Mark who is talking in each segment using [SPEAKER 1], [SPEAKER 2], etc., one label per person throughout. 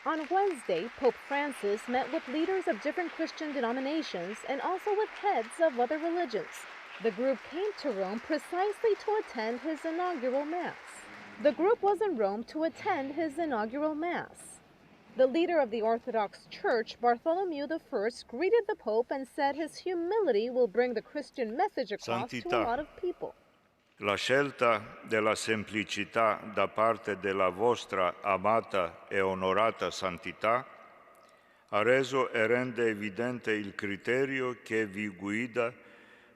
[SPEAKER 1] On Wednesday, Pope Francis met with leaders of different Christian denominations and also with heads of other religions. The group came to Rome precisely to attend his inaugural Mass. The group was in Rome to attend his inaugural Mass. The leader of the Orthodox Church, Bartholomew I, greeted the Pope and said his humility will bring the Christian message across to a lot of people.
[SPEAKER 2] La scelta della semplicità da parte della vostra amata e onorata santità ha reso e rende evidente il criterio che vi guida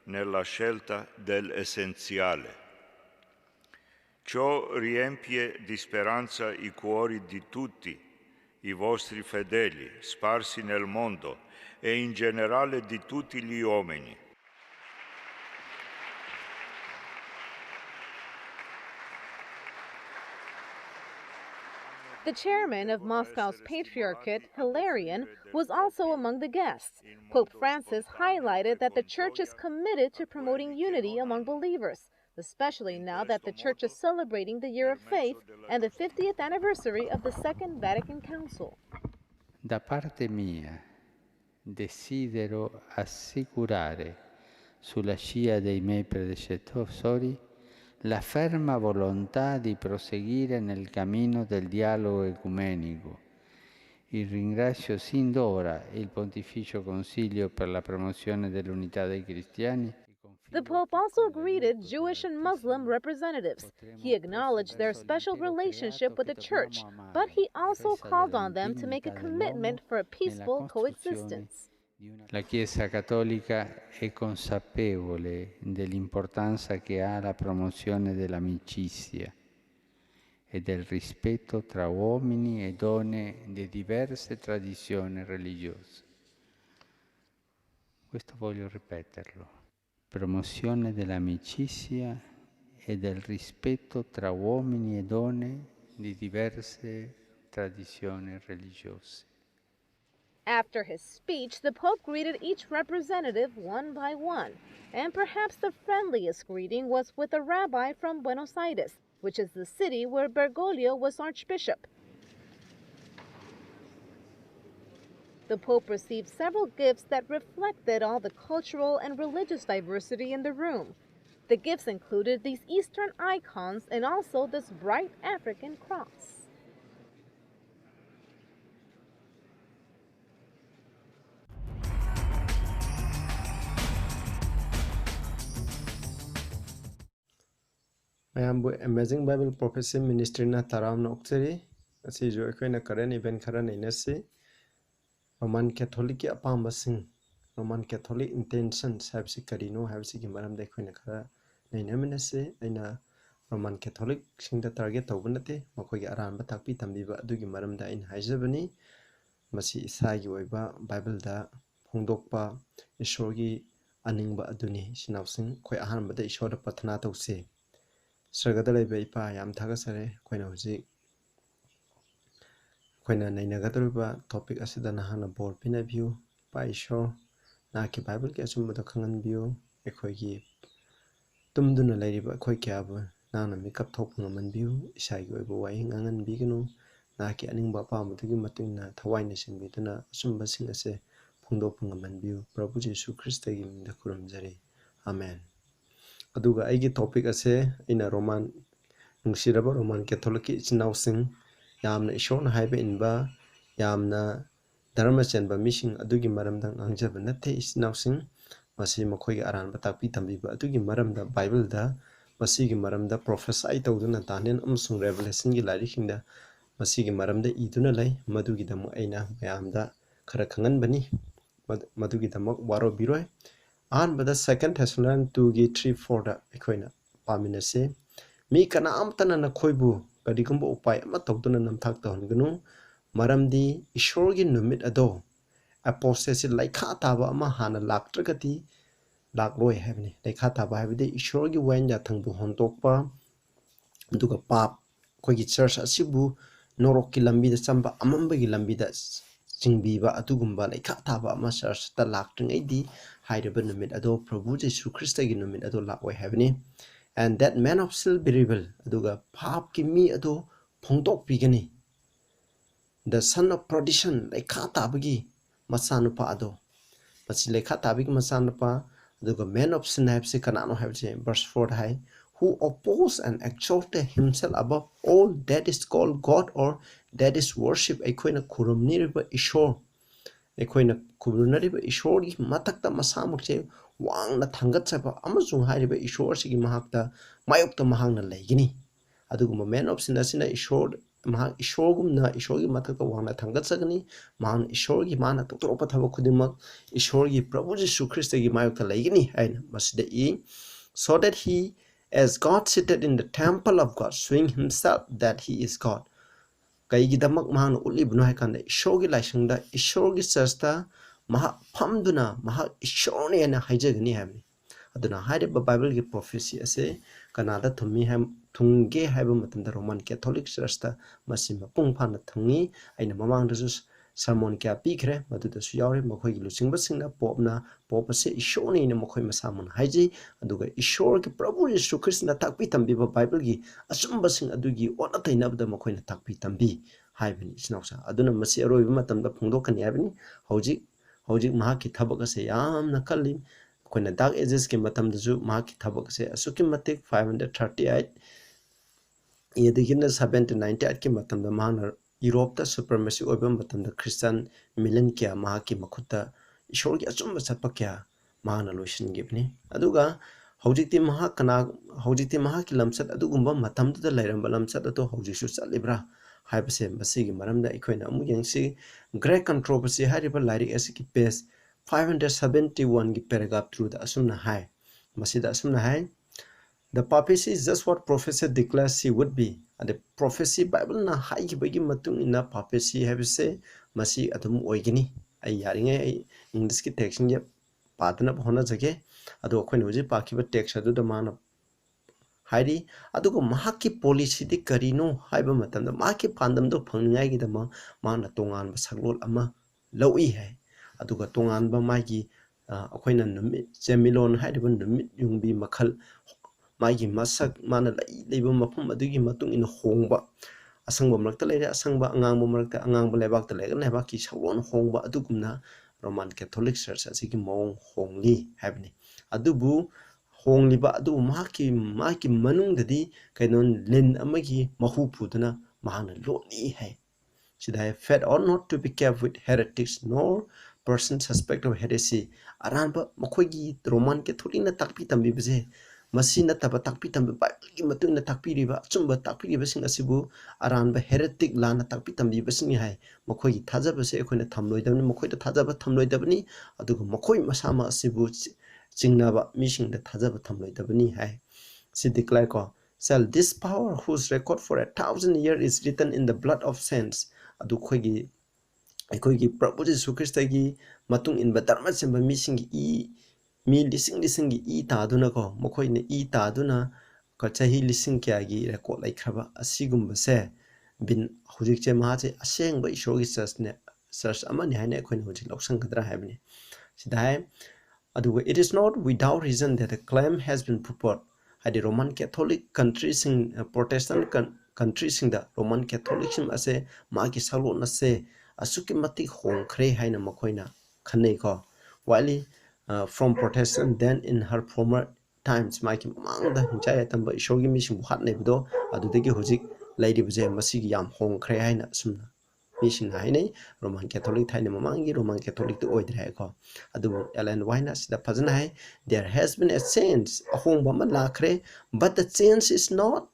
[SPEAKER 2] nella scelta dell'essenziale. Ciò riempie di speranza i cuori di tutti i vostri fedeli sparsi nel mondo e in generale di tutti gli uomini.
[SPEAKER 1] The chairman of Moscow's Patriarchate, Hilarion, was also among the guests. Pope Francis highlighted that the Church is committed to promoting unity among believers, especially now that the Church is celebrating the Year of Faith and the 50th anniversary of the Second Vatican Council.
[SPEAKER 3] Da parte mia, desidero assicurare, sulla scia dei miei predecessori, la ferma volontà di proseguire nel cammino del dialogo ecumenico. Ringrazio sin d'ora il Pontificio Consiglio per la promozione dell'unità dei cristiani.
[SPEAKER 1] The Pope also greeted Jewish and Muslim representatives. He acknowledged their special relationship with the Church, but he also called on them to make a commitment for a peaceful coexistence.
[SPEAKER 3] La Chiesa Cattolica è consapevole dell'importanza che ha la promozione dell'amicizia e del rispetto tra uomini e donne di diverse tradizioni religiose. Questo voglio ripeterlo. Promozione dell'amicizia e del rispetto tra uomini e donne di diverse tradizioni religiose.
[SPEAKER 1] After his speech, the Pope greeted each representative one by one, and perhaps the friendliest greeting was with a rabbi from Buenos Aires, which is the city where Bergoglio was Archbishop. The Pope received several gifts that reflected all the cultural and religious diversity in the room. The gifts included these Eastern icons and also this bright African cross.
[SPEAKER 4] mayambu Amazing Bible Prophecy Ministry na taramna okseri asi jo ekhoina current event khara nainasi Roman Catholic ki apambasing Roman Catholic intentions habsi karino habsi ki maramda ekhoina khara nainaminasi aina Roman Catholic singda target tawbanate makoi gi aran ba takpi tambiba adugi maramda ain haijabani masi isagi oiba Bible da phongdokpa ishorgi aningba aduni sinawsing khoi ahanbada ishor da pathana tawse Sargada leba ipa yam thagasare koina huji koina nainagadruba topic asida nahana bor pina view pa isho na ki Bible ke asumba khangan view ekhoigi tumduna lairiba khoi kyaba nana makeup thok ngaman view isagi oiba wai ngangan bigenu na ki aningba pa mudugi matungna thawaina singbiduna asumba sing ase phongdok ngaman view Prabhu Jesu Christ gi minda kuramjari amen aduga aigi topic ase ina Roman nungsiraba Roman Catholic chinausing yamna ishona haiba inba yamna dharma chenba missing adugi maramda angjaba natte isnausing masi makoi aran batakpi tambiba adugi maramda Bible da masi gi maramda prophesy tawduna tanen amsung revelation gi lairikingda masi gi maramda iduna lai madugi damu aina mayamda khara khangan bani madugi damak waro biroi an bada second Thessalonians 2 gi 3-4 da ekhoina paminase mi kana amtana na khoibu karigumba upai ama tawduna namthak tahongunu maramdi ishorgi numit ado apostasy laikha taba ama hana laktragati lakloi habni laikha taba habide ishorgi wanja thangbu hontokpa duga pap khogi church asibu norokki lambi da chamba amambagi lambi da chingbiba atugumba laikha taba ama church ta laktringaidi hairaba numit ado Prabhu Jesu Christ gi numit ado lakwai habni and that man of still believable aduga pap ki mi ado phongtok pigani the son of perdition lekha tabagi masanupa ado masi lekha tabigi masanupa aduga man of sin habse kanano habse verse 4 hai who oppose and exalt himself above all that is called God or that is worship aikoina khurumniriba ishor aikoina khurunariba ishorgi matakta masamukse wangna thangatchaba amazung hairiba ishor sigi mahakta mayokta mahangna leigini aduguma man of sin asina ishor ꯃꯍꯥꯛ ꯏꯁꯣꯔꯒꯨꯝꯅ ꯏꯁꯣꯔꯒꯤ ꯃꯊꯛꯇ ꯋꯥꯡꯅ ꯊꯥꯡꯒꯠꯆꯒꯅꯤ ꯃꯍꯥꯛꯅ ꯏꯁꯣꯔꯒꯤ ꯃꯥꯅ ꯇꯧꯊꯣꯔꯛꯄ ꯊꯕꯛ ꯈꯨꯗꯤꯡꯃꯛ ꯏꯁꯣꯔꯒꯤ ꯄ꯭ꯔꯚꯨ ꯖꯤꯁꯨ ꯈ꯭ꯔꯤꯁꯇꯒꯤ ꯃꯥꯌꯣꯛꯇ ꯂꯩꯒꯅꯤ ꯍꯥꯏꯅ ꯃꯁꯤꯗ E so that he as God seated in the temple of God showing himself that he is God ꯀꯩꯒꯤꯗꯃꯛ ꯃꯍꯥꯛꯅ ꯎꯠꯂꯤꯕꯅꯣ ꯍꯥꯏ ꯀꯥꯟꯗ ꯏꯁꯣꯔꯒꯤ ꯂꯥꯏꯁꯪꯗ ꯏꯁꯣꯔꯒꯤ ꯆꯔꯆꯇ ꯃꯍꯥꯛ ꯐꯝꯗꯨꯅ ꯃꯍꯥꯛ ꯏꯁꯣꯔꯅꯤ ꯍꯥꯏꯅ ꯍꯥꯏꯖꯒꯅꯤ ꯍꯥꯏꯕꯅꯤ ꯑꯗꯨꯅ ꯍꯥꯏꯔꯤꯕ ꯕꯥꯏꯕꯜꯒꯤ ꯄ꯭ꯔꯣꯐꯦꯁꯤ ꯑꯁꯤ ꯀꯅꯥꯗ ꯊꯨꯡꯒꯦ ꯍꯥꯏꯕ ꯃꯇꯝꯗ ꯔꯣꯃꯥꯟ ꯀꯦꯊꯣꯂꯤꯛ ꯆꯔꯆꯇ ꯃꯁꯤ ꯃꯄꯨꯡ ꯐꯥꯅ ꯊꯨꯡꯏ ꯑꯩꯅ ꯃꯃꯥꯡꯗꯁꯨ ꯁꯔꯃꯣꯟ ꯀꯌꯥ ꯄꯤꯈ꯭ꯔꯦ ꯃꯗꯨꯗꯁꯨ ꯌꯥꯎꯔꯤ ꯃꯈꯣꯏꯒꯤ ꯂꯨꯆꯤꯡꯕꯁꯤꯡꯅ ꯄꯣꯞ ꯑꯁꯤ ꯏꯁꯣꯔꯅꯤꯅ ꯃꯈꯣꯏ ꯃꯁꯥꯃꯛꯅ ꯍꯥꯏꯖꯩ ꯑꯗꯨꯒ ꯏꯁꯣꯔꯒꯤ ꯄ꯭ꯔꯚꯨ ꯌꯤꯁꯨ ꯈ꯭ꯔꯤꯁꯇꯅ ꯇꯥꯛꯄꯤ ꯇꯝꯕꯤꯕ ꯕꯥꯏꯕꯜꯒꯤ ꯑꯆꯨꯝꯕꯁꯤꯡ ꯑꯗꯨꯒꯤ ꯑꯣꯟꯅ ꯇꯩꯅꯕꯗ ꯃꯈꯣꯏꯅ ꯇꯥꯛꯄꯤ ꯇꯝꯕꯤ ꯍꯥꯏꯕꯅꯤ ꯏꯆꯤꯟꯅꯥꯎꯁꯥ ꯑꯗꯨꯅ ꯃꯁꯤ ꯑꯔꯣꯏꯕ ꯃꯇꯝꯗ ꯐꯣꯡꯗꯣꯛꯀꯅꯤ ꯍꯥꯏꯕꯅꯤ ꯍꯧꯖꯤꯛ ꯃꯍꯥꯛꯀꯤ ꯊꯕꯛ ꯑꯁꯦ ꯌꯥꯝꯅ ꯀꯜꯂꯤ ꯑꯩꯈꯣꯏꯅ ꯗꯥꯔꯛ ꯑꯦꯖꯦꯁꯀꯤ ꯃꯇꯝꯗꯁꯨ ꯃꯍꯥꯛꯀꯤ ꯊꯕꯛ ꯑꯁꯦ ꯑꯁꯨꯛꯀꯤ ꯃꯇꯤꯛ 538 ꯌꯦꯗꯒꯤꯅ 1798ꯀꯤ ꯃꯇꯝꯗ ꯃꯍꯥꯛꯅ ꯌꯨꯔꯣꯞꯇ ꯁꯨꯄꯔꯃꯦꯁꯤ ꯑꯣꯏꯕ ꯃꯇꯝꯗ ꯈ꯭ꯔꯤꯁꯇꯤꯌꯥꯟ ꯃꯤꯂꯤꯌꯟ ꯀꯌꯥ ꯃꯍꯥꯛꯀꯤ ꯃꯈꯨꯠꯇ ꯏꯁꯣꯔꯒꯤ ꯑꯆꯨꯝꯕ ꯆꯠꯄ ꯀꯌꯥ ꯃꯍꯥꯛꯅ ꯂꯣꯏꯁꯤꯟꯈꯤꯕꯅꯤ ꯑꯗꯨꯒ ꯍꯧꯖꯤꯛꯇꯤ ꯃꯍꯥꯛꯀꯤ ꯂꯝꯆꯠ ꯑꯗꯨꯒꯨꯝꯕ ꯃꯇꯝꯗꯨꯗ ꯂꯩꯔꯝꯕ ꯂꯝꯆꯠ ꯑꯗꯨ ꯍꯧꯖꯤꯛꯁꯨ ꯆꯠꯂꯤꯕ꯭ꯔꯥ ꯍꯥꯏꯕꯁꯦ ꯃꯁꯤꯒꯤ ꯃꯔꯝꯗ ꯑꯩꯈꯣꯏꯅ ꯑꯃꯨꯛ ꯌꯦꯡꯁꯤ ꯒ꯭ꯔꯦꯠ ꯀꯟꯇ꯭ꯔꯣꯚꯔꯁꯤ ꯍꯥꯏꯔꯤꯕ ꯂꯥꯏꯔꯤꯛ ꯑꯁꯤꯒꯤ ꯄꯦꯖ 571ꯒꯤ ꯄꯦꯔꯥꯒ꯭ꯔꯥꯐ 2ꯗ ꯑꯁꯨꯝꯅ ꯍꯥꯏ ꯃꯁꯤꯗ ꯑꯁꯨꯝꯅ ꯍꯥꯏ The papacy is just what prophecy declares she would be. And the prophecy Bible na haigibagi matung ina papacy habise masi adum oigini. Ai yaringe ai English ki text nge patna hona jage adu akhoi hoji pakiba text adu da mana hairi adu ko mahaki policy di karino haiba matam da mahaki pandam do phangngai gi da mana tongan ba saglol ama lawi hai adu ga tongan ba magi akhoi na numit semilon haiba numit yungbi makhal मागी मसक माना लेबा मफम अदुगी मतुंग इन होंगबा असंगबा मरक्ता लेरे असंगबा अंगांगबा मरक्ता अंगांगबा लेबाकता लेगा लेबाकी सगलोन होंगबा अदुगुमना Roman Catholic church असिगी मौंग होंगली हैबनी अदुबु होंगलिबा अदु माकी मनुंगददी Canon लिन अमगी महु पुदना महाना lolly है should I fed or not to be kept with heretics nor person suspect of heresy aranba makoigi roman catholic na takpi tambi bese masi nataba takpi tambi bible gi matuna takpi riba achumba takpi riba sing asibu aranba heretic lana takpi tambi basing hai makoigi thajaba se ekhoina thamloidabni makoi da thajaba thamloidabni aduga makoi masama asibu chingnaba mising da thajaba thamloidabni hai si declare ko shall this power whose record for 1,000 years is written in the blood of saints adu khoigi prabhu jesu christ gi matung in dharma chemba mising mi lising gi taduna ko mokoi ne taduna ko chahi lising kya gi record laikhraba asigumba se bin hujik che ma che aseng ba ishor gi church amani haine khoina hujik loksang kadra habni sidai aduga it is not without reason that a claim has been proposed the Roman Catholic countries in Protestant countries in the Roman Catholicism ase magi salon ase asuki mati hongkhre haina makoina khanei ko while from Protestant then in her former times magi mangda hinchai tamba ishogi mising hat nebdo adudagi hojik lairibje masigi yam hongkhre haina sumna mising hainei Roman Catholic thaina mamangi Roman Catholic to oidre ko adu Ellen White sida phajana hai there has been a change ahongba ma lakhre but the change is not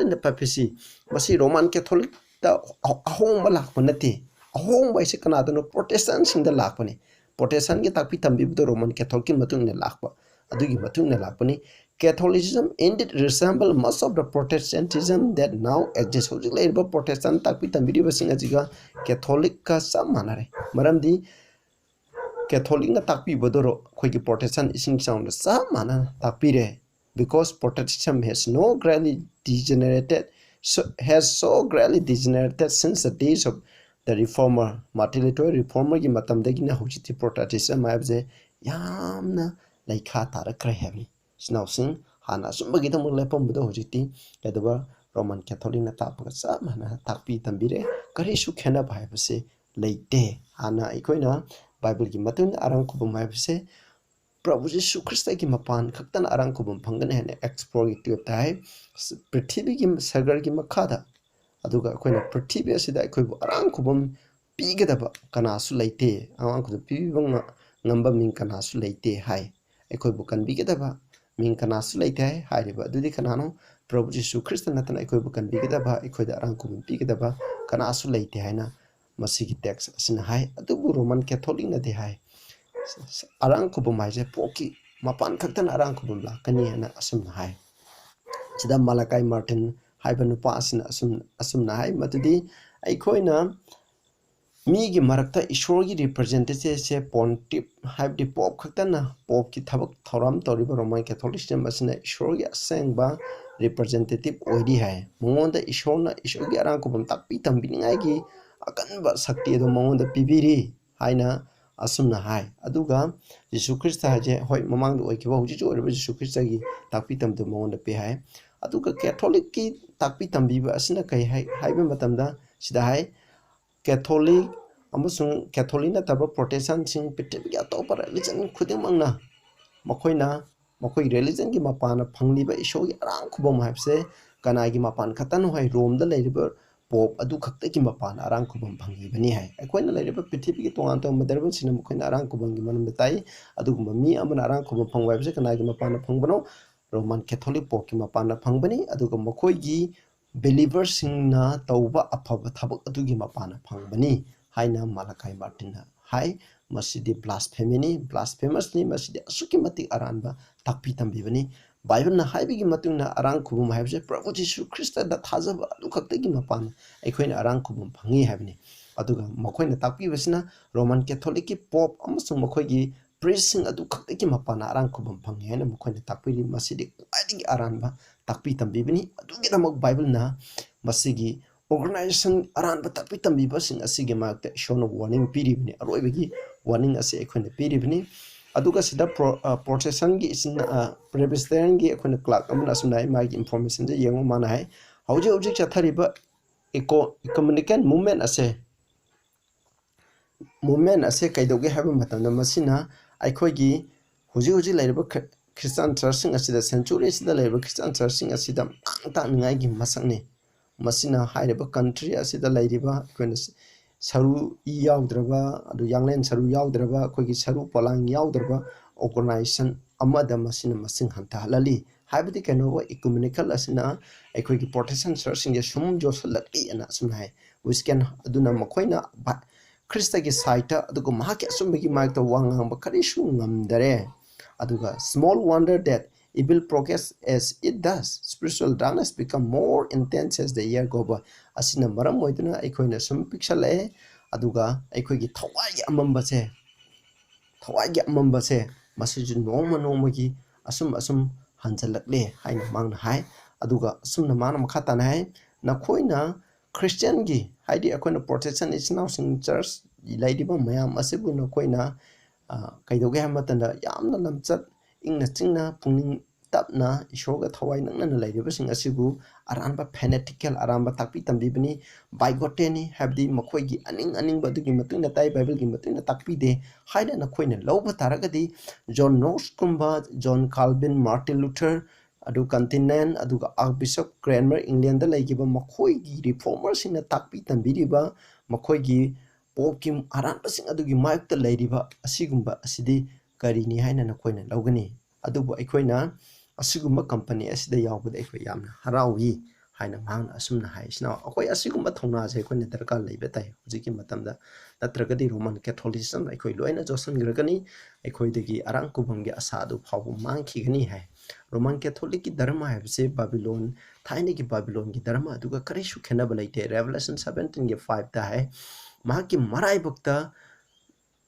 [SPEAKER 4] in the papacy masi Roman Catholic da ahongba lakpa nati ahongba ise kana da Protestant sing da lakpani Protestant gi takpi tambi do Roman Catholic matung ne lakpa adugi matung ne lakpani Catholicism indeed resemble much of the Protestantism that now exists. Hojik laiba Protestant takpi tambiri basinga jiga Catholic ka samanare. Maramdi Catholic na takpi bodoro khoigi Protestant ising sound samana takpire because Protestantism has so greatly degenerated since the days of the Reformer. Martin Luther Reformer gi matamdagi na hojiti Protestantism maibje yamna laikha tarakre heavy. Snausing hana sumbagi the mullepam budo hojiti kadaba Roman Catholic na tapaka sa mana takpi tambire karisu khena bhai bse leite ana ikoina Bible ki matun arang kubum bhai bse Prabhu Jesu Christ ki mapan khaktan arang kubum phangan hene explore ki tip tai prithvi ki sagar ki makhada aduga akoina prithvi asida akoi arang kubum pigedaba kanasu leite awang ku pibang ngamba min kanasu leite hai akoi bu kan bigedaba min kanasu leite hai riba adudi kanano Prabhu Jesu Christ natana akoi bu kan bigedaba akoi da arang kubum pigedaba kanasu leite haina masigi text asina hai adubu Roman Catholic na de hai arang kubum hai je poki mapan khaktan arang kubum la kani hana asum hai sida Malachi Martin haiba nupa asina asum na hai matudi aikoina मीगी मरक्ता ईश्वर की representative से पोंटिप हाइबदी pope खक्तना pope की थबक थौराम तौरिबा Roman Catholicism असना ईश्वर की असेंगबा representative ओइदी है मंगोंदा ईश्वरना ईश्वर की अरांग को ताकपी तंबिनिंगाई की अकनबा शक्ति अदो मंगोंदा पिबिरी हाइना असुमना हाय अदुगा यीशु ख्रिस्ट हाजे होय ममांग ओइकिबा हुजि जो ओइबा यीशु ख्रिस्ट की ताकपी तंबदो मंगोंदा पे हाय अदुगा कैथोलिक की ताकपी तंबिबा असना कै हाइबा मतमदा सिदा हाय Catholic amasung Catholic na taba Protestant sing pithibgi atopa religion khudimangna makoi religion gi mapana phangliba ishogi arang khubam haibse kana gi mapan khatan hoi Rome da leiriba pop adu khakta gi mapan arang khubam phanggi bani hai akoina leiriba pithibgi tongan to madarban sina makoina arang khubam gi manam tai adu mi amana arang khubam phangwa haibse kana gi mapan phangbano Roman Catholic pop gi mapan phangbani adu makoi gi believers singna tauba afaba thabak adugi mapana phangbani haina Malachi Martin hai masidi blasphemous ni masidi asuki mati aranba takpi tambibani Bible na haibigi matungna arang khubum haibse Prabhu Jesu Christ da thajaba adu khaktagi mapana aikhoina arang khubum phangi haibni aduga makhoina takpi basina Roman Catholic ki pop amasung makhoigi priest sing adu khaktagi mapana arang khubum phangi haina makhoina takpi masidi kwaidigi aranba takpi tambibani adugi damak Bible na masigi organization aran takpi tambiba sing asigi makta shona warning piribni aroibagi warning ase ekhoina piribni aduga sida Protestant gi isin Presbyterian gi ekhoina clerk amana asumnai magi information je yengo mana hai hauji chathariba ecumenical movement ase kaidoge haba matamna masina aikhoigi huji lairiba Christian church asida century asida leba Christian church asida ta ngai gi masakni masina hairiba country asida lairiba koina saru yaudraba adu yanglen saru yaudraba koigi saru palang yaudraba organization amada masina masing hanta halali haibadi kano ecumenical asina koigi Protestant church ge sum josalaki ana sunai wisken aduna makoina Christa gi saita adugo mahaki asumbi maikta wangang bakari shu ngamdare aduga small wonder that evil progress as it does spiritual darkness become more intense as the year go by asina maram moiduna aikoina sum pixel aduga aikoigi thawai amamba se masiju noma gi asum hanjalakle haina mangna hai aduga asumna mana makhata na hai nakhoina Christian gi haidi akoina Protestant is now sing church laidiba mayam asebu nakhoina kaidoge hamatanda yamna lamchat ingna chingna pungning tapna ishoga thawai nangna lairibasing asibu aranba fanatical aramba takpi tambibani bigoteni habdi makhoigi aning badugi matungna tai Bible gi matungna takpi de haida na khoina lawba taragadi John Knox kumba John Calvin Martin Luther adu continent aduga Archbishop Cranmer England da laigiba makhoigi reformers singna takpi tambiriba makhoigi popkim aranbasing adugi maikta lairiba asigumba asidi karini haina na koina lawgani adubu aikoina asigumba company asida yawbada aikoi yamna harawi haina mangna asumna haisna akoi asigumba thongna je koina darkar leibe tai hujiki matamda natragadi Roman Catholicism aikoi loina josan gragani aikoi degi arang kubamgi asadu phabu mangki gani hai Roman Catholic ki dharma haibse Babylon thaine ki Babylon ki dharma aduga karishu khena balaite Revelation 17 ge 5 ta hai mahaki marai bakta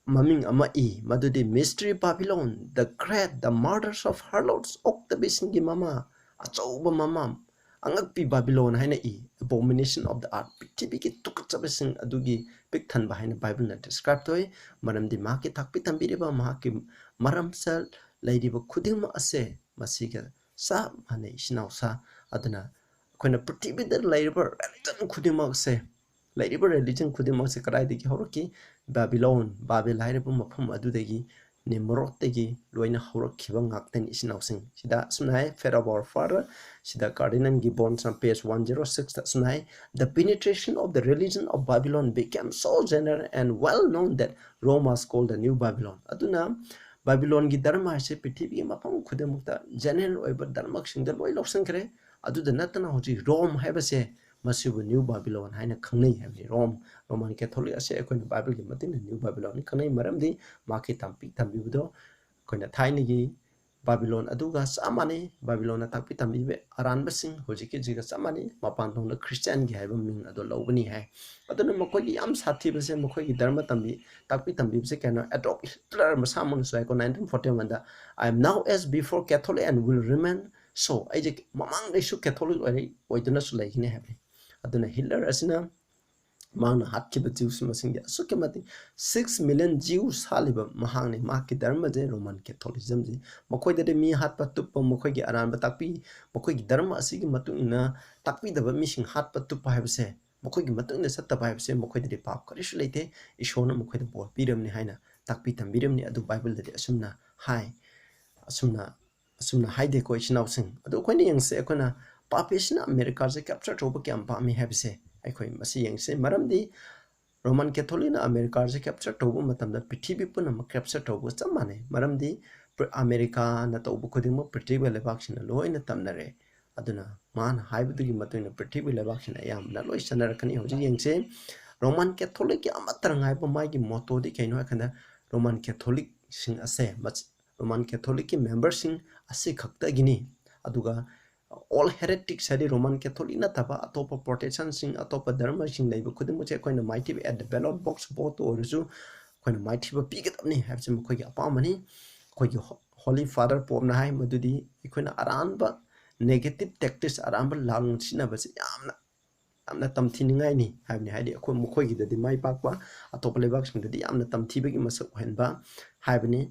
[SPEAKER 4] maming ama madudi mystery Babylon the great the murders of harlots octabising gi mama achauba mama angakpi Babylon haina abomination of the earth pithibhi ki tukchabising adugi pikthan bahaina Bible na describe toy maramdi mahaki thakpi tambiriba mahaki maramsal lairiba khudingma ase masiga sa mane isnausa aduna ꯑꯩꯈꯣꯏꯅ ꯄ꯭ꯔꯤꯊꯤꯕꯤꯗ ꯂꯩꯔꯤꯕ religion ꯈꯨꯗꯤꯡꯃꯛꯁꯦ ꯂꯩꯔꯤꯕ religion ꯈꯨꯗꯤꯡꯃꯛꯁꯦ ꯀꯗꯥꯏꯗꯒꯤ ꯍꯧꯔꯛꯈꯤ ꯕꯥꯕꯤꯜ ꯍꯥꯏꯔꯤꯕ ꯃꯐꯝ ꯑꯗꯨꯗꯒꯤ ꯅꯤꯝꯔꯣꯗꯇꯒꯤ ꯂꯣꯏꯅ ꯍꯧꯔꯛꯈꯤꯕ ꯉꯥꯛꯇꯅꯤ ꯏꯆꯤꯟ ꯏꯅꯥꯎꯁꯤꯡ ꯁꯤꯗ ꯑꯁꯨꯝꯅ ꯍꯥꯏ ꯐꯦꯠ ꯑꯣꯐ ꯑꯋꯥꯔ ꯐꯥꯗꯔ ꯁꯤꯗ ꯀꯥꯔꯗꯤꯅꯦꯜ ꯒꯤꯕꯣꯟꯁꯅ ꯄꯦꯖ 106ꯗ ꯑꯁꯨꯝꯅ ꯍꯥꯏ ꯗ penetration of the religion of Babylon became so general and well known that Rome was called the New Babylon. ꯑꯗꯨꯅ ꯕꯥꯕꯤꯂꯣꯟꯒꯤ ꯙꯔꯃ ꯍꯥꯏꯁꯦ ꯄ꯭ꯔꯤꯊꯤꯕꯤꯒꯤ ꯃꯐꯝ ꯈꯨꯗꯤꯡꯃꯛꯇ ꯖꯦꯅꯔꯦꯜ ꯑꯣꯏꯕ ꯙꯔꯃꯁꯤꯡꯗ ꯂꯣꯏ ꯂꯧꯁꯤꯟꯈ꯭ꯔꯦ ꯑꯗꯨꯗ ꯅꯠꯇꯅ ꯍꯧꯖꯤꯛ ꯔꯣꯝ ꯍꯥꯏꯕꯁꯦ ꯃꯁꯤꯕꯨ ꯅ꯭ꯌꯨ ꯕꯥꯕꯤꯂꯣꯟ ꯍꯥꯏꯅ ꯈꯪꯅꯩ ꯍꯥꯏꯕꯅꯤ ꯔꯣꯃꯥꯟ ꯀꯦꯊꯣꯂꯤꯛ ꯑꯁꯦ ꯑꯩꯈꯣꯏꯅ ꯕꯥꯏꯕꯜꯒꯤ ꯃꯇꯨꯡ ꯏꯟꯅ ꯅ꯭ꯌꯨ ꯕꯥꯕꯤꯂꯣꯟ ꯈꯪꯅꯩ ꯃꯔꯝꯗꯤ ꯃꯥꯒꯤ ꯇꯝꯕꯤꯕꯗꯣ ꯑꯩꯈꯣꯏꯅ ꯊꯥꯏꯅꯒꯤ ꯕꯥꯕꯤꯂꯣꯟ ꯑꯗꯨꯒ ꯆꯞ ꯃꯥꯟꯅꯩ ꯕꯥꯕꯤꯂꯣꯟꯅ ꯇꯝꯕꯤꯕ ꯑꯔꯥꯟꯕꯁꯤꯡ ꯍꯧꯖꯤꯛꯀꯤꯁꯤꯒ ꯆꯞ ꯃꯥꯟꯅꯩ ꯃꯄꯥꯟ ꯊꯣꯡꯗ ꯈ꯭ꯔꯤꯁꯇꯤꯌꯥꯟꯒꯤ ꯍꯥꯏꯕ ꯃꯤꯡ ꯑꯗꯣ ꯂꯧꯕꯅꯤ ꯍꯥꯏ ꯑꯗꯨꯅ ꯃꯈꯣꯏꯒꯤ ꯌꯥꯝ ꯁꯥꯊꯤꯕꯁꯦ ꯃꯈꯣꯏꯒꯤ ꯙꯔꯃ ꯇꯝꯕꯤꯕꯁꯦ ꯀꯩꯅꯣ ꯑꯦꯗꯣꯜꯐ ꯍꯤꯠꯂꯔ ꯃꯁꯥꯃꯛꯅꯁꯨ ꯍꯥꯏꯀꯣ 1941ꯗ I am now as before Catholic and will remain so ꯑꯩꯁꯦ ꯃꯃꯥꯡꯗꯩꯁꯨ ꯀꯦꯊꯣꯂꯤꯛ ꯑꯣꯏꯗꯨꯅꯁꯨ ꯂꯩꯒꯅꯤ ꯍꯥꯏꯕꯅꯤ ꯑꯗꯨꯅ ꯍꯤꯠꯂꯔ ꯑꯁꯤꯅ ꯃꯥꯅ ꯍꯥꯠꯈꯤꯕ ꯖꯤꯎꯁ ꯃꯁꯤꯡꯗꯤ ꯑꯁꯨꯛꯀꯤ ꯃꯇꯤꯛ 6 ꯃꯤꯂꯤꯌꯟ ꯖꯤꯎꯁ ꯍꯥꯠꯂꯤꯕ ꯃꯍꯥꯛꯅꯤ ꯃꯍꯥꯛꯀꯤ ꯙꯔꯃꯁꯦ ꯔꯣꯃꯥꯟ ꯀꯦꯊꯣꯂꯤꯖꯝꯁꯤ ꯃꯈꯣꯏꯗꯗꯤ ꯃꯤ ꯍꯥꯠꯄ ꯇꯨꯞꯄ ꯃꯈꯣꯏꯒꯤ ꯑꯔꯥꯟꯕ ꯇꯥꯛꯄꯤ ꯃꯈꯣꯏꯒꯤ ꯙꯔꯃ ꯑꯁꯤꯒꯤ ꯃꯇꯨꯡ ꯏꯟꯅ ꯇꯥꯛꯄꯤꯗꯕ ꯃꯤꯁꯤꯡ ꯍꯥꯠꯄ ꯇꯨꯞꯄ ꯍꯥꯏꯕꯁꯦ ꯃꯈꯣꯏꯒꯤ ꯃꯇꯨꯡ ꯏꯟꯅ ꯆꯠꯇꯕ ꯍꯥꯏꯕꯁꯦ ꯃꯈꯣꯏꯗꯗꯤ ꯄꯥꯞ ꯀꯔꯤꯁꯨ ꯂꯩꯇꯦ ꯏꯁꯣꯔꯅ ꯃꯈꯣꯏꯗ ꯕꯣꯔ ꯄꯤꯔꯝꯅꯤ ꯍꯥꯏꯅ ꯇꯥꯛꯄꯤ ꯇꯝꯕꯤꯔꯝꯅꯤ ꯑꯗꯨ ꯕꯥꯏꯕꯜꯗꯗꯤ ꯑꯁꯨꯝꯅ ꯍꯥꯏ ꯑꯁꯨꯝꯅ ꯍꯥꯏꯗꯦꯀꯣ ꯏꯆꯤꯟ ꯏꯅꯥꯎꯁꯤꯡ ꯑꯗꯨ ꯑꯩꯈꯣꯏꯅ ꯌꯦꯡꯁꯦ ꯑꯩꯈꯣꯏꯅ ꯄꯥꯄꯤꯁꯤꯅ ꯑꯃꯦꯔꯤꯀꯥꯁꯦ ꯀꯦꯞꯆꯔ ꯇꯧꯕ ꯀꯌꯥꯝ ꯄꯥꯝꯃꯤ ꯍꯥꯏꯕꯁꯦ ꯑꯩꯈꯣꯏ ꯃꯁꯤ ꯌꯦꯡꯁꯦ ꯃꯔꯝꯗꯤ ꯔꯣꯃꯥꯟ ꯀꯦꯊꯣꯂꯤꯛꯅ ꯑꯃꯦꯔꯤꯀꯥꯁꯦ ꯀꯦꯞꯆꯔ ꯇꯧꯕ ꯃꯇꯝꯗ ꯄ꯭ꯔꯤꯊꯤꯕꯤ ꯄꯨꯝꯅꯃꯛ ꯀꯦꯞꯆꯔ ꯇꯧꯕ ꯆꯞ ꯃꯥꯟꯅꯩ ꯃꯔꯝꯗꯤ ꯑꯃꯦꯔꯤꯀꯥꯅ ꯇꯧꯕ ꯈꯨꯗꯤꯡꯃꯛ ꯄ꯭ꯔꯤꯊꯤꯕꯤ ꯂꯩꯕꯥꯛꯁꯤꯡꯅ ꯂꯣꯏꯅ ꯇꯝꯅꯔꯦ ꯑꯗꯨꯅ ꯃꯥꯅ ꯍꯥꯏꯕꯗꯨꯒꯤ ꯃꯇꯨꯡ ꯏꯟꯅ ꯄ꯭ꯔꯤꯊꯤꯕꯤ ꯂꯩꯕꯥꯛꯁꯤꯡꯅ ꯑꯌꯥꯝꯕꯅ ꯂꯣꯏ ꯆꯠꯅꯔꯛꯀꯅꯤ ꯍꯧꯖꯤꯛ ꯌꯦꯡꯁꯦ ꯔꯣꯃꯥꯟ ꯀꯦꯊꯣꯂꯤꯛꯀꯤ ꯑꯃꯠꯇ ꯉꯥꯏꯕ ꯃꯥꯒꯤ ꯃꯣꯇꯣꯗꯤ ꯀꯩꯅꯣ ꯍꯥꯏꯀꯥꯟꯗ ꯔꯣꯃꯥꯟ ꯀꯦꯊꯣꯂꯤꯛꯁꯤꯡ ꯑꯁꯦ ꯔꯣꯃꯥꯟ ꯀꯦꯊꯣꯂꯤꯛꯀꯤ ꯃꯦꯝꯕꯔꯁꯤꯡ ꯑꯁꯤ ꯈꯛꯇꯒꯤꯅꯤ ꯑꯗꯨꯒ all heretics ꯍꯥꯏꯗꯤ ꯔꯣꯃꯥꯟ ꯀꯦꯊꯣꯂꯤꯛ ꯅꯠꯇꯕ ꯑꯇꯣꯞꯄ ꯄ꯭ꯔꯣꯇꯦꯁꯟꯁꯤꯡ ꯑꯇꯣꯞꯄ ꯙꯔꯃꯁꯤꯡ ꯂꯩꯕ ꯈꯨꯗꯤꯡꯃꯛꯁꯦ ꯑꯩꯈꯣꯏꯅ ꯃꯥꯏꯊꯤꯕ ꯑꯦꯠ ꯗ ꯕꯦꯂꯣꯠ ꯕꯣꯛꯁ ꯚꯣꯠꯇ ꯑꯣꯏꯔꯁꯨ ꯑꯩꯈꯣꯏꯅ ꯃꯥꯏꯊꯤꯕ ꯄꯤꯒꯗꯕꯅꯤ ꯍꯥꯏꯕꯁꯤ ꯃꯈꯣꯏꯒꯤ ꯑꯄꯥꯝꯕꯅꯤ ꯑꯩꯈꯣꯏꯒꯤ ꯍꯣꯂꯤ ꯐꯥꯗꯔ ꯄꯣꯞꯅ ꯍꯥꯏ ꯃꯗꯨꯗꯤ ꯑꯩꯈꯣꯏꯅ ꯑꯔꯥꯟꯕ ꯅꯦꯒꯦꯇꯤꯞ ꯇꯦꯛꯇꯤꯛꯁ ꯑꯔꯥꯟꯕ ꯂꯥꯜꯂꯣꯡ ꯁꯤꯖꯤꯟꯅꯕꯁꯤ ꯌꯥꯝꯅ ꯇꯝꯊꯤꯅꯤꯡꯉꯥꯏꯅꯤ ꯍꯥꯏꯕꯅꯤ ꯍꯥꯏꯗꯤ ꯃꯈꯣꯏꯒꯤꯗꯗꯤ ꯃꯥꯏ ꯄꯥꯛꯄ ꯑꯇꯣꯞꯄ ꯂꯩꯕꯥꯛꯁꯤꯡꯗꯗꯤ ꯌꯥꯝꯅ ꯇꯝꯊꯤꯕꯒꯤ ꯃꯁꯛ ꯑꯣꯏꯍꯟꯕ ꯍꯥꯏꯕꯅꯤ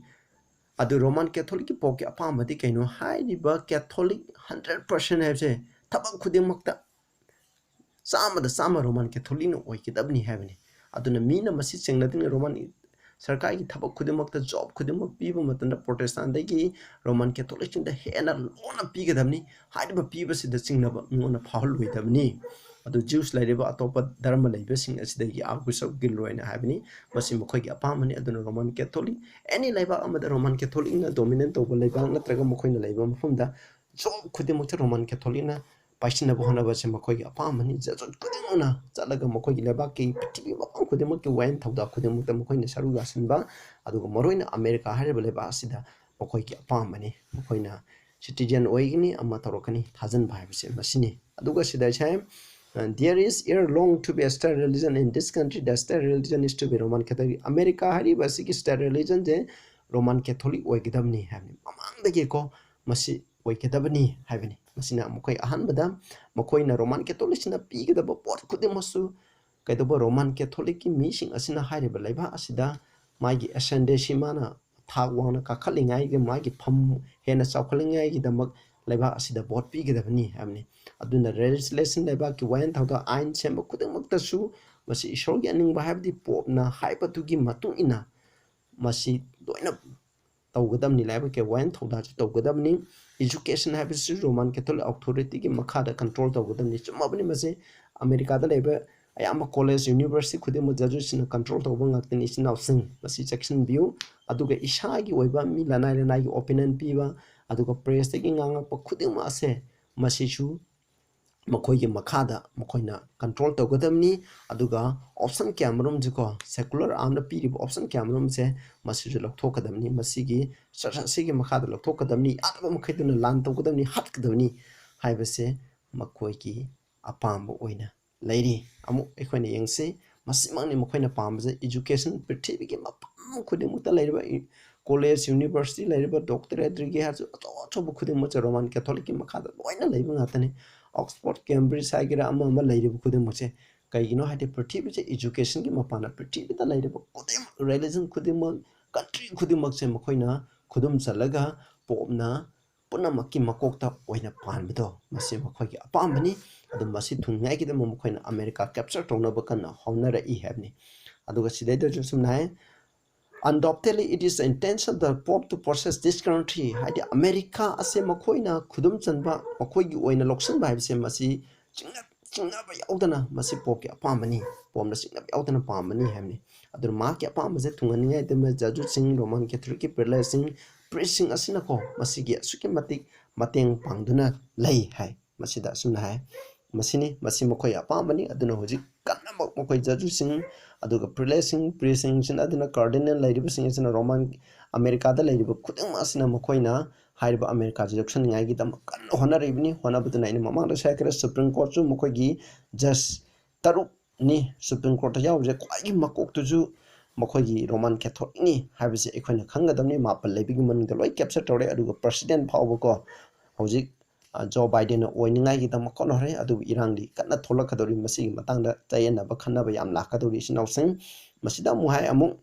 [SPEAKER 4] ꯑꯗꯨ ꯔꯣꯃꯥꯟ ꯀꯦꯊꯣꯂꯤꯛꯀꯤ ꯄꯣꯞꯀꯤ ꯑꯄꯥꯝꯕꯗꯤ ꯀꯩꯅꯣ ꯍꯥꯏꯔꯤꯕ ꯀꯦꯊꯣꯂꯤꯛ 100% ꯍꯥꯏꯕꯁꯦ ꯊꯕꯛ ꯈꯨꯗꯤꯡꯃꯛꯇ 100% ꯔꯣꯃꯥꯟ ꯀꯦꯊꯣꯂꯤꯛꯅ ꯑꯣꯏꯒꯗꯕꯅꯤ ꯍꯥꯏꯕꯅꯤ ꯑꯗꯨꯅ ꯃꯤꯅ ꯃꯁꯤ ꯆꯤꯡꯅꯗꯨꯅ ꯔꯣꯃꯥꯟ ꯁꯔꯀꯥꯔꯒꯤ ꯊꯕꯛ ꯈꯨꯗꯤꯡꯃꯛꯇ ꯖꯣꯕ ꯈꯨꯗꯤꯡꯃꯛ ꯄꯤꯕ ꯃꯇꯝꯗ ꯄ꯭ꯔꯣꯇꯦꯁꯇꯥꯟꯇꯒꯤ ꯔꯣꯃꯥꯟ ꯀꯦꯊꯣꯂꯤꯛꯁꯤꯡꯗ ꯍꯦꯟꯅ ꯂꯣꯟꯅ ꯄꯤꯒꯗꯕꯅꯤ ꯍꯥꯏꯔꯤꯕ ꯄꯤꯕꯁꯤꯗ ꯆꯤꯡꯅꯕ ꯃꯤꯉꯣꯟꯗ ꯐꯥꯎꯍꯜꯂꯣꯏꯗꯕꯅꯤ ꯑꯗꯨ ꯖ꯭ꯌꯨꯁ ꯂꯩꯔꯤꯕ ꯑꯇꯣꯞꯄ ꯙꯔꯃ ꯂꯩꯕꯁꯤꯡ ꯑꯁꯤꯗꯒꯤ ꯑꯥꯔꯒꯨꯁ ꯑꯣꯐ ꯒꯤꯜꯔꯣꯏꯅ ꯍꯥꯏꯕꯅꯤ ꯃꯁꯤ ꯃꯈꯣꯏꯒꯤ ꯑꯄꯥꯝꯕꯅꯤ ꯑꯗꯨꯅ ꯔꯣꯃꯥꯟ ꯀꯦꯊꯣꯂꯤꯛ ꯑꯦꯅꯤ ꯂꯩꯕꯥꯛ ꯑꯃꯗ ꯔꯣꯃꯥꯟ ꯀꯦꯊꯣꯂꯤꯛꯅ ꯗꯣꯃꯤꯅꯦꯠ ꯇꯧꯕ ꯂꯩꯕꯥꯛ ꯅꯠꯇ꯭ꯔꯒ ꯃꯈꯣꯏꯅ ꯂꯩꯕ ꯃꯐꯝꯗ ꯖꯣꯕ ꯈꯨꯗꯤꯡꯃꯛꯇ ꯔꯣꯃꯥꯟ ꯀꯦꯊꯣꯂꯤꯛꯅ ꯄꯥꯏꯁꯤꯟꯅꯕ ꯍꯣꯠꯅꯕꯁꯦ ꯃꯈꯣꯏꯒꯤ ꯑꯄꯥꯝꯕꯅꯤ ꯖꯖꯠ ꯈꯨꯗꯤꯡꯃꯛꯅ ꯆꯠꯂꯒ ꯃꯈꯣꯏꯒꯤ ꯂꯩꯕꯥꯛꯀꯤ ꯄ꯭ꯔꯤꯊꯤꯕꯤ ꯃꯐꯝ ꯈꯨꯗꯤꯡꯃꯛꯀꯤ ꯋꯥꯌꯦꯜ ꯊꯧꯗꯥꯡ ꯈꯨꯗꯤꯡꯃꯛꯇ ꯃꯈꯣꯏꯅ ꯁꯔꯨꯛ ꯌꯥꯁꯤꯟꯕ ꯑꯗꯨꯒ ꯃꯔꯨꯑꯣꯏꯅ ꯑꯃꯦꯔꯤꯀꯥ ꯍꯥꯏꯔꯤꯕ ꯂꯩꯕꯥꯛ ꯑꯁꯤꯗ ꯃꯈꯣꯏꯒꯤ ꯑꯄꯥꯝꯕꯅꯤ ꯃꯈꯣꯏꯅ ꯁꯤꯇꯤꯖꯦꯟ ꯑꯣꯏꯒꯅꯤ ꯑꯃ ꯇꯧꯔꯛꯀꯅꯤ ꯊꯥꯖꯟꯕ ꯍꯥꯏꯕꯁꯦ ꯃꯁꯤꯅꯤ ꯑꯗꯨꯒ ꯁꯤꯗ there is ere long to be a state religion in this country the state religion is to be Roman Catholic America hariba asigi state religion je Roman Catholic oigidabni habni mamangdagi ko masi oigidabni habni masina mokoi ahanbada mokoina Roman Catholic sina pigidaba pot khudimasu kaidoba Roman Catholic ki mising asina hariba laiba asida magi ascendancy mana thagwana kakhalingai ge magi pham hena chawkhalingai gi damak laiba asida bot pigidabni habni aduna legislation laiba ki wayan thawda ain semba khudingmaktasu masi isorgi aningbah habdi popna haibatugi matung ina masi doina tawgadamni laiba ke wayan thawda tawgadamni education habisi Roman Catholic authority ki makhada control tawgadamni chumabni masi America da laiba ayamba college university khudimma judgesina control tawba ngaktani sinawsing masi section view aduga isagi oiba mi lanai gi opinion piba aduga press tagi ngangakpa khudimma ase masisu मखोई मखादा मखोइना control तौगदमनी अदुगा option कैमरम जिको secular आमना पीरिब option कैमरम से मसिजु लखथोकदमनी मसिगी ससासिगी मखादा लखथोकदमनी आदब मखैदुना लान तौगदमनी हटकदमनी हाइबसे मखोइकी अपाम ओइना लैरी अमु एखोइना यंगसे मसिमंगनी मखोइना पामजे एजुकेशन पृथ्वीगी मफम खुदिमुता लैरबा कॉलेज यूनिवर्सिटी लैरबा डॉक्टरेट डिग्री हाजु अचोब खुदिमुच रोमन कैथोलिक की मखादा लोइना लैबा ngатane ऑक्सफोर्ड कैम्ब्रिज हाइगरा अमा लैरब खुदिमुचे कईगिनो हाइदे पृथ्वी से एजुकेशन की मपाना पृथ्वी ता लैरब खुदिम रिलीजन खुदिम कंट्री खुदिमक से मखोइना खुदुम चलगा पोपना ꯄꯨꯝꯅꯃꯛꯀꯤ ꯃꯀꯣꯛꯇ ꯑꯣꯏꯅ ꯄꯥꯟꯕꯗꯣ ꯃꯁꯤ ꯃꯈꯣꯏꯒꯤ ꯑꯄꯥꯝꯕꯅꯤ ꯑꯗꯨ ꯃꯁꯤ ꯊꯨꯡꯅꯉꯥꯏꯒꯤꯗꯃꯛ ꯃꯈꯣꯏꯅ ꯑꯃꯦꯔꯤꯀꯥ ꯀꯦꯞꯆꯔ ꯇꯧꯅꯕ ꯀꯟꯅ ꯍꯣꯠꯅꯔꯛꯏ ꯍꯥꯏꯕꯅꯤ ꯑꯗꯨꯒ ꯁꯤꯗꯩꯗꯁꯨ ꯁꯨꯝꯅ ꯍꯥꯏ undoubtedly it is the intention of the Pope to possess this country ꯍꯥꯏꯗꯤ ꯑꯃꯦꯔꯤꯀꯥ ꯑꯁꯦ ꯃꯈꯣꯏꯅ ꯈꯨꯗꯨꯝ ꯆꯟꯕ ꯃꯈꯣꯏꯒꯤ ꯑꯣꯏꯅ ꯂꯧꯁꯤꯟꯕ ꯍꯥꯏꯕꯁꯦ ꯃꯁꯤ ꯆꯤꯡꯅꯕ ꯌꯥꯎꯗꯅ ꯃꯁꯤ ꯄꯣꯞꯀꯤ ꯑꯄꯥꯝꯕꯅꯤ ꯄꯣꯞꯅ ꯆꯤꯡꯅꯕ ꯌꯥꯎꯗꯅ ꯄꯥꯝꯕꯅꯤ ꯍꯥꯏꯕꯅꯤ ꯑꯗꯨꯅ ꯃꯍꯥꯛꯀꯤ ꯑꯄꯥꯝꯕꯁꯦ ꯊꯨꯡꯍꯟꯅꯤꯡꯉꯥꯏꯗꯃꯛ ꯖꯖꯨꯁꯤꯡ ꯔꯣꯃꯥꯟ ꯀꯦꯊꯣꯂꯤꯛꯀꯤ ꯄ꯭ꯔꯤꯂꯔꯁꯤꯡ ꯄ꯭ꯔꯤꯁꯁꯤꯡ ꯑꯁꯤꯅꯀꯣ ꯃꯁꯤꯒꯤ ꯑꯁꯨꯛꯀꯤ ꯃꯇꯤꯛ ꯃꯇꯦꯡ ꯄꯥꯡꯗꯨꯅ ꯂꯩ ꯍꯥꯏ ꯃꯁꯤꯗ ꯑꯁꯨꯝꯅ ꯍꯥꯏ ꯃꯁꯤ ꯃꯈꯣꯏ ꯑꯄꯥꯝꯕꯅꯤ ꯑꯗꯨꯅ ꯍꯧꯖꯤꯛ ꯀꯟꯅꯃꯛ ꯃꯈꯣꯏ ꯖꯖꯨꯁꯤꯡ ꯑꯗꯨꯒ ꯄ꯭ꯔꯤꯂꯔꯁꯤꯡ ꯄ꯭ꯔꯤꯁꯁꯤꯡ ꯑꯗꯨꯅ ꯀꯥꯔꯗꯤꯅꯦꯜ ꯂꯩꯔꯤꯕꯁꯤꯡ ꯑꯁꯤꯅ ꯔꯣꯃꯥꯟ ꯑꯃꯦꯔꯤꯀꯥꯗ ꯂꯩꯔꯤꯕ ꯈꯨꯗꯤꯡꯃꯛ ꯑꯁꯤꯅ ꯃꯈꯣꯏꯅ ꯍꯥꯏꯔꯤꯕ ꯑꯃꯦꯔꯤꯀꯥꯁꯤ ꯌꯣꯛꯁꯟꯅꯤꯡꯉꯥꯏꯒꯤꯗꯃꯛ ꯀꯟꯅ ꯍꯣꯠꯅꯔꯤꯕꯅꯤ ꯍꯣꯠꯅꯕꯗꯨꯅ ꯑꯩꯅ ꯃꯃꯥꯡꯗꯁꯨ ꯍꯥꯏꯈ꯭ꯔꯦ ꯁꯨꯄ꯭ꯔꯤꯝ ꯀꯣꯔꯠꯁꯨ ꯃꯈꯣꯏꯒꯤ ꯖꯁ 6ꯅꯤ ꯁꯨꯄ꯭ꯔꯤꯝ ꯀꯣꯔꯠꯇ ꯌꯥꯎꯔꯤꯁꯦ ꯈ꯭ꯋꯥꯏꯒꯤ ꯃꯀꯣꯛꯇꯨꯁꯨ ꯃꯈꯣꯏꯒꯤ ꯔꯣꯃꯥꯟ ꯀꯦꯊꯣꯂꯤꯛꯅꯤ ꯍꯥꯏꯕꯁꯦ ꯑꯩꯈꯣꯏꯅ ꯈꯪꯒꯗꯕꯅꯤ 7 ꯂꯩꯕꯒꯤ ꯃꯅꯨꯡꯗ ꯂꯣꯏ ꯀꯦꯞꯆꯔ ꯇꯧꯔꯦ ꯑꯗꯨꯒ ꯄ꯭ꯔꯁꯤꯗꯦꯟ ꯐꯥꯎꯕꯀꯣ ꯍꯧꯖꯤꯛ ꯖꯣ ꯕꯥꯏꯗꯦꯟꯅ ꯑꯣꯏꯅꯤꯡꯉꯥꯏꯒꯤꯗꯃꯛ ꯍꯣꯠꯅꯔꯦ ꯑꯗꯨꯕꯨ ꯏꯔꯥꯡꯗꯤ ꯀꯟꯅ ꯊꯣꯛꯂꯛꯀꯗꯧꯔꯤ ꯃꯁꯤꯒꯤ ꯃꯇꯥꯡꯗ ꯆꯌꯦꯠꯅꯕ ꯈꯟꯅꯕ ꯌꯥꯝ ꯂꯥꯛꯀꯗꯧꯔꯤ ꯏꯆꯤꯟ-ꯏꯅꯥꯎꯁꯤꯡ ꯃꯁꯤꯗ ꯑꯃꯨꯛ ꯍꯥꯏ ꯑꯃꯨꯛ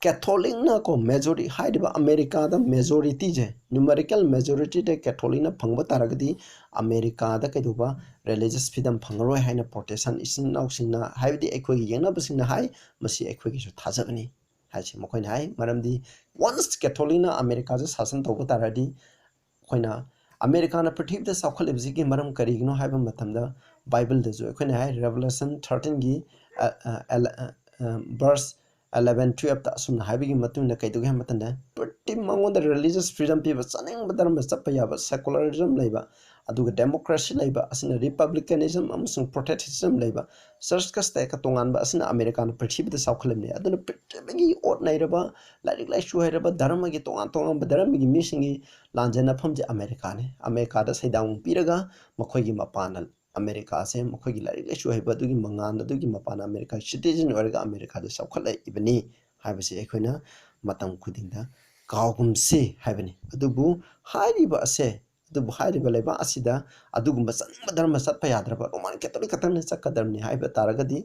[SPEAKER 4] ꯀꯦꯊꯣꯂꯤꯛꯅ ꯀꯣ ꯃꯦꯖꯣꯔꯤ ꯍꯥꯏꯔꯤꯕ ꯑꯃꯦꯔꯤꯀꯥꯗ ꯃꯦꯖꯣꯔꯤꯇꯤꯁꯦ ꯅ꯭ꯌꯨꯃerical ꯃꯦꯖꯣꯔꯤꯇꯤꯗ ꯀꯦꯊꯣꯂꯤꯛꯅ ꯐꯪꯕ ꯇꯥꯔꯒꯗꯤ ꯑꯃꯦꯔꯤꯀꯥꯗ ꯀꯩꯗꯧꯕ ꯔꯤꯂꯤꯖꯤꯌꯁ ꯐ꯭रीडम ꯐꯪꯉꯔꯣꯏ ꯍꯥꯏꯅ ꯄ꯭ꯔꯣꯇꯦꯁꯟ ꯏꯆꯤꯟ-ꯏꯅꯥꯎꯁꯤꯡꯅ ꯍꯥꯏꯕꯗꯤ ꯑꯩꯈꯣꯏꯒꯤ ꯌꯦꯡꯅꯕꯁꯤꯡꯅ ꯍꯥꯏ ꯃꯁꯤ ꯑꯩꯈꯣꯏꯒꯤꯁꯨ ꯊꯥꯖꯕꯅꯤ ꯍꯥꯏꯁꯤ ꯃꯈꯣꯏꯅ ꯍꯥꯏ ꯃꯔꯝꯗꯤ ꯋꯥꯟꯁ ꯀꯦꯊꯣꯂꯤꯛꯅ ꯑꯃꯦꯔꯤꯀꯥꯁꯦ ꯁꯥꯁꯟ ꯇꯧꯕ ꯇꯥꯔꯗꯤ ꯑꯩꯈꯣꯏꯅ ꯑꯃꯦꯔꯤꯀꯥꯅ ꯄ꯭ꯔꯤꯊꯤꯕꯤꯗ ꯆꯥꯎꯈꯠꯂꯤꯕꯁꯤꯒꯤ ꯃꯔꯝ ꯀꯔꯤꯒꯤꯅꯣ ꯍꯥꯏꯕ ꯃꯇꯝꯗ ꯕꯥꯏꯕꯜꯗꯁꯨ ꯑꯩꯈꯣꯏꯅ ꯍꯥꯏ ꯔꯦꯚꯦꯂꯦꯁꯟ 13ꯒꯤ ꯚꯔꯁ 11-12ꯇ ꯑꯁꯨꯝꯅ ꯍꯥꯏꯕꯒꯤ ꯃꯇꯨꯡꯗ ꯀꯩꯗꯧꯒꯦ ꯍꯥꯏꯕ ꯃꯇꯝꯗ ꯄ꯭ꯔꯤꯊꯤꯕꯤ ꯃꯉꯣꯟꯗ ꯔꯤꯂꯤꯖꯤꯌꯁ ꯐ꯭रीडम ꯄꯤꯕ ꯆꯥꯅꯤꯡꯕ ꯙꯔꯃ ꯆꯠꯄ ꯌꯥꯕ ꯁꯦꯀꯨꯂꯔꯤꯖꯝ ꯂꯩꯕ ꯑꯗꯨꯒ ꯗꯦꯃꯣꯀ꯭ꯔꯦꯁꯤ ꯂꯩꯕ ꯑꯁꯤꯅ ꯔꯤꯄꯕ꯭ꯂꯤꯀꯦꯅꯤꯖꯝ ꯑꯃꯁꯨꯡ ꯄ꯭ꯔꯣꯇꯦꯁꯇꯤꯖꯝ ꯂꯩꯕ ꯆꯔꯆꯀ ꯁ꯭ꯇꯦꯠꯀ ꯇꯣꯉꯥꯟꯕ ꯑꯁꯤꯅ ꯑꯃꯦꯔꯤꯀꯥꯅ ꯄ꯭ꯔꯤꯊꯤꯕꯤꯗ ꯆꯥꯎꯈꯠꯂꯝꯃꯤ ꯑꯗꯨꯅ ꯄ꯭ꯔꯤꯊꯤꯕꯤꯒꯤ ꯑꯣꯠ ꯅꯩꯔꯕ ꯂꯥꯏꯔꯤꯛ ꯂꯥꯏꯁꯨ ꯍꯩꯔꯕ ꯙꯔꯃꯒꯤ ꯇꯣꯉꯥꯟꯕ ꯙꯔꯃꯒꯤ ꯃꯤꯁꯤꯡꯒꯤ ꯂꯥꯟꯖꯦꯟꯅꯐꯝꯁꯦ ꯑꯃꯦꯔꯤꯀꯥꯅꯤ ꯑꯃꯦꯔꯤꯀꯥꯗ ꯁꯩꯗꯥꯡ ꯄꯤꯔꯒ ꯃꯈꯣꯏꯒꯤ ꯃꯄꯥꯟꯅ ꯑꯃꯦꯔꯤꯀꯥꯁꯦ ꯃꯈꯣꯏꯒꯤ ꯂꯥꯏꯔꯤꯛ ꯂꯥꯏꯁꯨ ꯍꯩꯕ ꯑꯗꯨꯒꯤ ꯃꯉꯥꯜ ꯑꯗꯨꯒꯤ ꯃꯄꯥꯟꯅ ꯑꯃꯦꯔꯤꯀꯥꯒꯤ ꯁꯤꯇꯤꯖꯟ ꯑꯣꯏꯔꯒ ꯑꯃꯦꯔꯤꯀꯥꯗ ꯆꯥꯎꯈꯠꯂꯛꯏꯕꯅꯤ ꯍꯥꯏꯕꯁꯤ ꯑꯩꯈꯣꯏꯅ ꯃꯇꯝ ꯈꯨꯗꯤꯡꯗ ꯀꯥꯎꯒꯨꯝꯁꯤ ꯍꯥꯏꯕꯅꯤ ꯑꯗꯨꯕꯨ ꯍꯥꯏꯔꯤꯕ ꯂꯩꯕꯥꯛ ꯑꯁꯤꯗ ꯑꯗꯨꯒꯨꯝꯕ ꯆꯠꯅꯤꯡꯕ ꯙꯔꯃ ꯆꯠꯄ ꯌꯥꯗ꯭ꯔꯕ ꯔꯣꯃꯥꯟ ꯀꯦꯊꯣꯂꯤꯛ ꯈꯛꯇꯪꯅ ꯆꯠꯀꯗꯕꯅꯤ ꯍꯥꯏꯕ ꯇꯥꯔꯒꯗꯤ